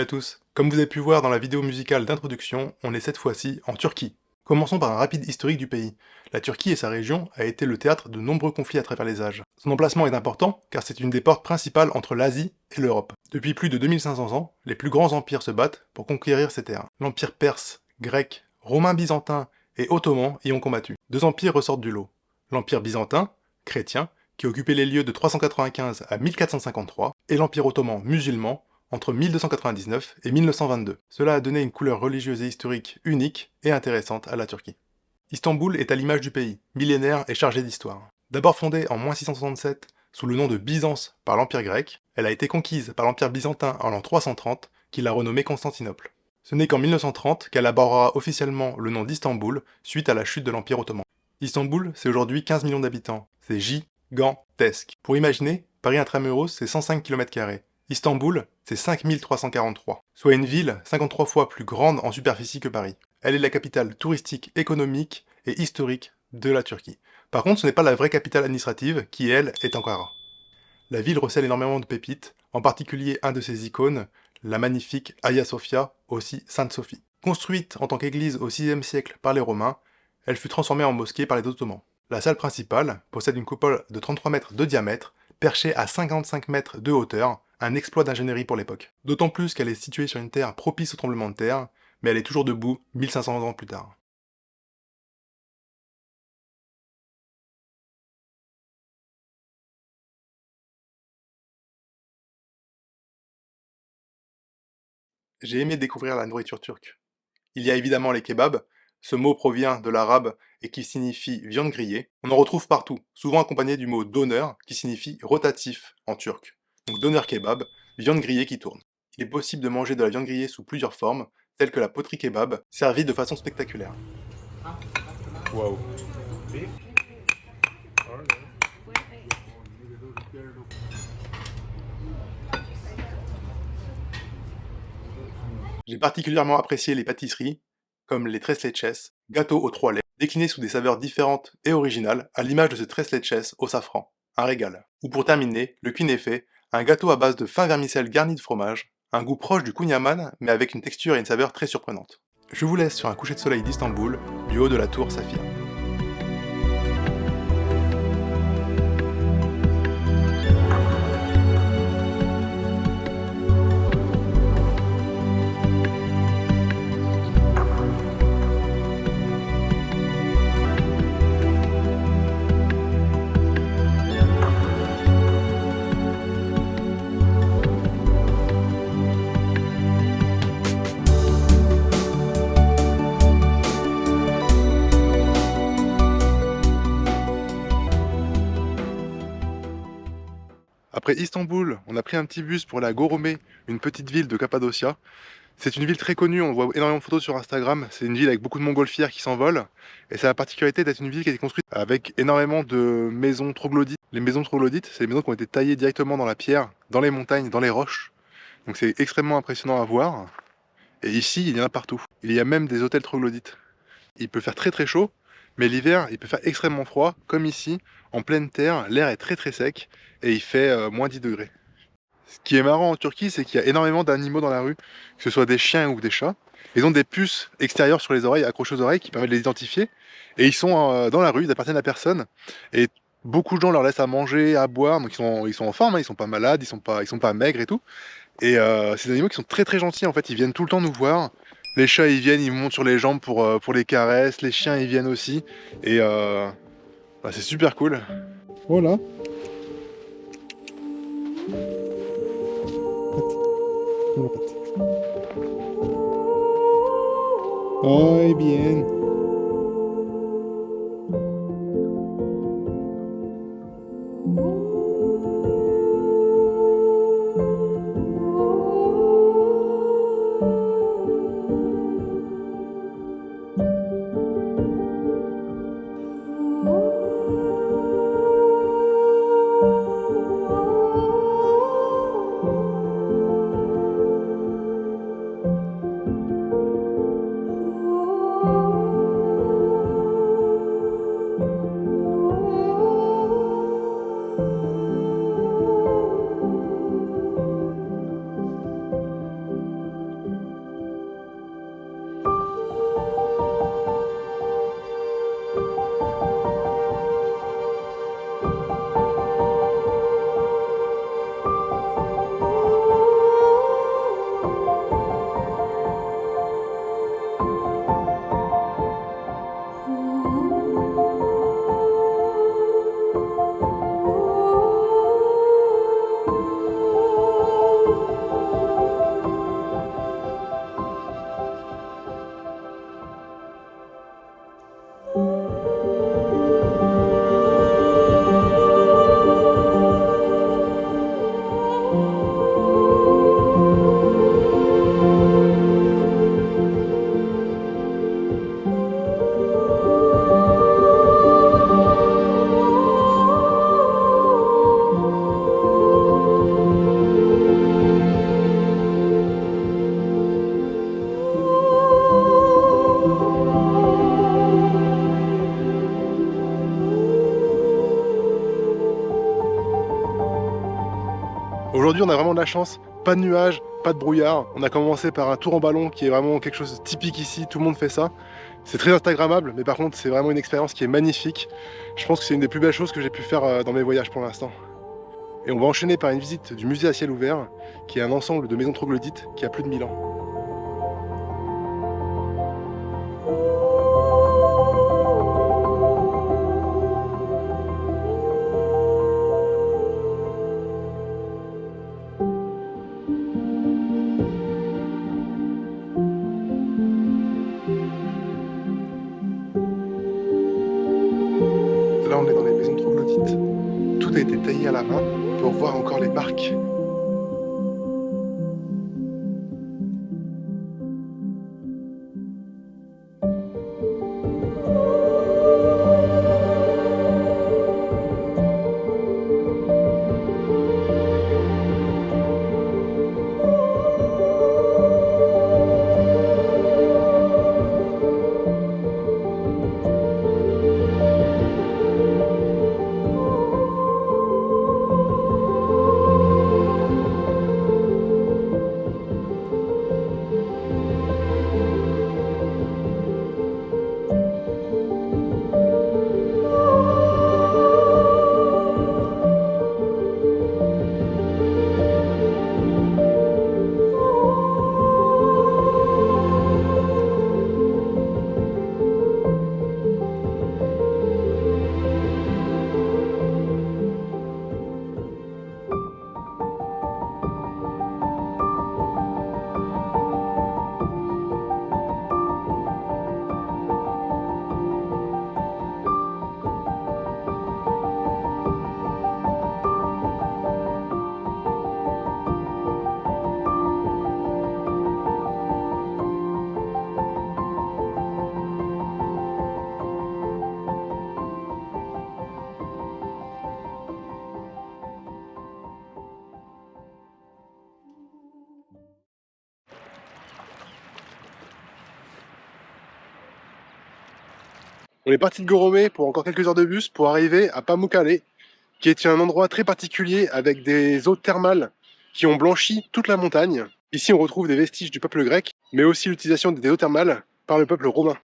tous. Comme vous avez pu voir dans la vidéo musicale d'introduction, on est cette fois-ci en Turquie. Commençons par un rapide historique du pays. La Turquie et sa région a été le théâtre de nombreux conflits à travers les âges. Son emplacement est important car c'est une des portes principales entre l'Asie et l'Europe. Depuis plus de 2500 ans, les plus grands empires se battent pour conquérir ces terres. L'empire perse, grec, romain byzantin et ottoman y ont combattu. Deux empires ressortent du lot. L'empire byzantin, chrétien, qui occupait les lieux de 395 à 1453, et l'empire ottoman musulman, entre 1299 et 1922. Cela a donné une couleur religieuse et historique unique et intéressante à la Turquie. Istanbul est à l'image du pays, millénaire et chargé d'histoire. D'abord fondée en 667 sous le nom de Byzance par l'Empire grec, elle a été conquise par l'Empire byzantin en l'an 330, qui l'a renommée Constantinople. Ce n'est qu'en 1930 qu'elle abordera officiellement le nom d'Istanbul suite à la chute de l'Empire ottoman. Istanbul, c'est aujourd'hui 15 millions d'habitants. C'est gigantesque. Pour imaginer, Paris intramuros, c'est 105 km². Istanbul, c'est 5343, soit une ville 53 fois plus grande en superficie que Paris. Elle est la capitale touristique, économique et historique de la Turquie. Par contre, ce n'est pas la vraie capitale administrative, qui elle, est Ankara. La ville recèle énormément de pépites, en particulier un de ses icônes, la magnifique Hagia Sophia, aussi Sainte Sophie. Construite en tant qu'église au VIe siècle par les Romains, elle fut transformée en mosquée par les Ottomans. La salle principale possède une coupole de 33 mètres de diamètre, perchée à 55 mètres de hauteur, un exploit d'ingénierie pour l'époque. D'autant plus qu'elle est située sur une terre propice au tremblement de terre, mais elle est toujours debout 1500 ans plus tard. J'ai aimé découvrir la nourriture turque. Il y a évidemment les kebabs, ce mot provient de l'arabe et qui signifie viande grillée. On en retrouve partout, souvent accompagné du mot doner qui signifie rotatif en turc. Donc doner kebab, viande grillée qui tourne. Il est possible de manger de la viande grillée sous plusieurs formes, telles que la poterie kebab, servie de façon spectaculaire. Waouh. J'ai particulièrement apprécié les pâtisseries, comme les tres leches, gâteaux aux 3 laits, déclinés sous des saveurs différentes et originales, à l'image de ce tres leches au safran, un régal. Ou pour terminer, le kunefe, un gâteau à base de fin vermicelle garni de fromage, un goût proche du kouign-amann, mais avec une texture et une saveur très surprenantes. Je vous laisse sur un coucher de soleil d'Istanbul, du haut de la tour Saphir. Après Istanbul, on a pris un petit bus pour aller à Gorome, une petite ville de Cappadocia. C'est une ville très connue, on voit énormément de photos sur Instagram. C'est une ville avec beaucoup de montgolfières qui s'envolent. Et ça a la particularité d'être une ville qui a été construite avec énormément de maisons troglodytes. Les maisons troglodytes, c'est les maisons qui ont été taillées directement dans la pierre, dans les montagnes, dans les roches. Donc c'est extrêmement impressionnant à voir. Et ici, il y en a partout. Il y a même des hôtels troglodytes. Il peut faire très très chaud, mais l'hiver, il peut faire extrêmement froid, comme ici, en pleine terre, l'air est très très sec et il fait moins 10 degrés. Ce qui est marrant en Turquie, c'est qu'il y a énormément d'animaux dans la rue, que ce soit des chiens ou des chats. Ils ont des puces extérieures sur les oreilles, accrochées aux oreilles, qui permettent de les identifier. Et ils sont dans la rue, ils appartiennent à personne. Et beaucoup de gens leur laissent à manger, à boire, donc ils sont en forme, hein, ils sont pas malades, ils sont pas maigres et tout. Et ces animaux qui sont très très gentils, en fait, ils viennent tout le temps nous voir. Les chats, ils viennent, ils montent sur les jambes pour les caresses. Les chiens, ils viennent aussi. Et bah, c'est super cool. Voilà. Ay, bien. Aujourd'hui on a vraiment de la chance, pas de nuages, pas de brouillard. On a commencé par un tour en ballon qui est vraiment quelque chose de typique ici, tout le monde fait ça. C'est très instagrammable, mais par contre c'est vraiment une expérience qui est magnifique. Je pense que c'est une des plus belles choses que j'ai pu faire dans mes voyages pour l'instant. Et on va enchaîner par une visite du musée à ciel ouvert, qui est un ensemble de maisons troglodytes qui a plus de 1000 ans. Là on est dans les maisons troglodytes. Tout a été taillé à la main pour voir encore les marques. On est parti de Goromé pour encore quelques heures de bus pour arriver à Pamukkale, qui est un endroit très particulier avec des eaux thermales qui ont blanchi toute la montagne. Ici on retrouve des vestiges du peuple grec, mais aussi l'utilisation des eaux thermales par le peuple romain.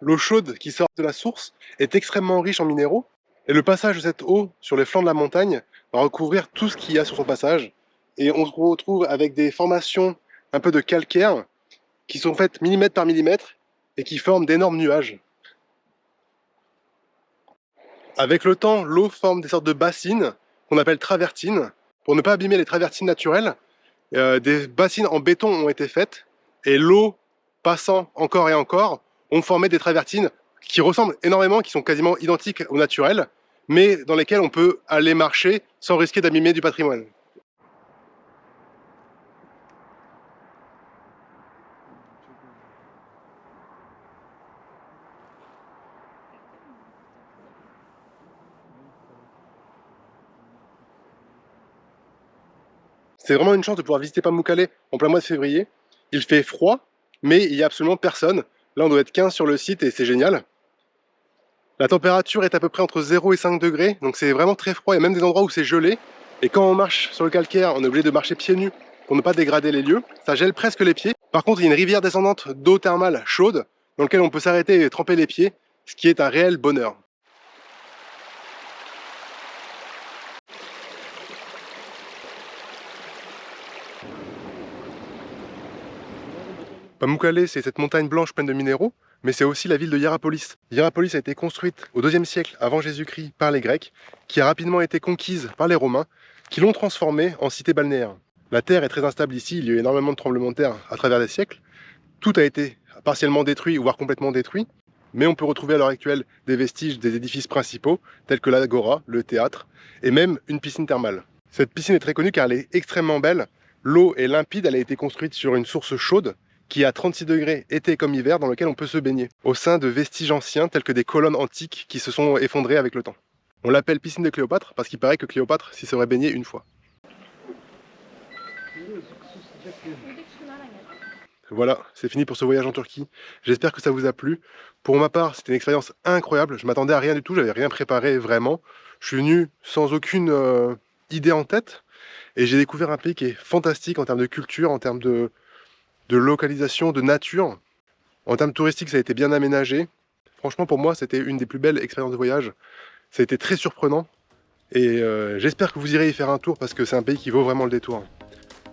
L'eau chaude qui sort de la source est extrêmement riche en minéraux, et le passage de cette eau sur les flancs de la montagne va recouvrir tout ce qu'il y a sur son passage, et on se retrouve avec des formations un peu de calcaire qui sont faites millimètre par millimètre et qui forment d'énormes nuages. Avec le temps, l'eau forme des sortes de bassines qu'on appelle travertines. Pour ne pas abîmer les travertines naturelles, des bassines en béton ont été faites, et l'eau passant encore et encore ont formé des travertines qui ressemblent énormément, qui sont quasiment identiques au naturel, mais dans lesquelles on peut aller marcher sans risquer d'abîmer du patrimoine. C'est vraiment une chance de pouvoir visiter Pamukkale en plein mois de février. Il fait froid, mais il n'y a absolument personne. Là, on doit être 15 sur le site et c'est génial. La température est à peu près entre 0 et 5 degrés, donc c'est vraiment très froid. Il y a même des endroits où c'est gelé. Et quand on marche sur le calcaire, on est obligé de marcher pieds nus pour ne pas dégrader les lieux. Ça gèle presque les pieds. Par contre, il y a une rivière descendante d'eau thermale chaude dans laquelle on peut s'arrêter et tremper les pieds, ce qui est un réel bonheur. Pamukkale, c'est cette montagne blanche pleine de minéraux, mais c'est aussi la ville de Hiérapolis. Hiérapolis a été construite au IIe siècle avant Jésus-Christ par les Grecs, qui a rapidement été conquise par les Romains, qui l'ont transformée en cité balnéaire. La terre est très instable ici, il y a eu énormément de tremblements de terre à travers les siècles. Tout a été partiellement détruit, voire complètement détruit, mais on peut retrouver à l'heure actuelle des vestiges des édifices principaux, tels que l'agora, le théâtre, et même une piscine thermale. Cette piscine est très connue car elle est extrêmement belle. L'eau est limpide, elle a été construite sur une source chaude, qui est à 36 degrés été comme hiver, dans lequel on peut se baigner, au sein de vestiges anciens tels que des colonnes antiques qui se sont effondrées avec le temps. On l'appelle piscine de Cléopâtre parce qu'il paraît que Cléopâtre s'y serait baignée une fois. Voilà, c'est fini pour ce voyage en Turquie. J'espère que ça vous a plu. Pour ma part, c'était une expérience incroyable. Je m'attendais à rien du tout, j'avais rien préparé vraiment. Je suis venu sans aucune idée en tête et j'ai découvert un pays qui est fantastique en termes de culture, en termes de localisation, de nature. En termes touristiques, ça a été bien aménagé. Franchement, pour moi, c'était une des plus belles expériences de voyage. Ça a été très surprenant et j'espère que vous irez y faire un tour parce que c'est un pays qui vaut vraiment le détour.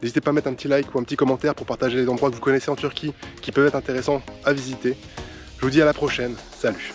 N'hésitez pas à mettre un petit like ou un petit commentaire pour partager les endroits que vous connaissez en Turquie qui peuvent être intéressants à visiter. Je vous dis à la prochaine. Salut!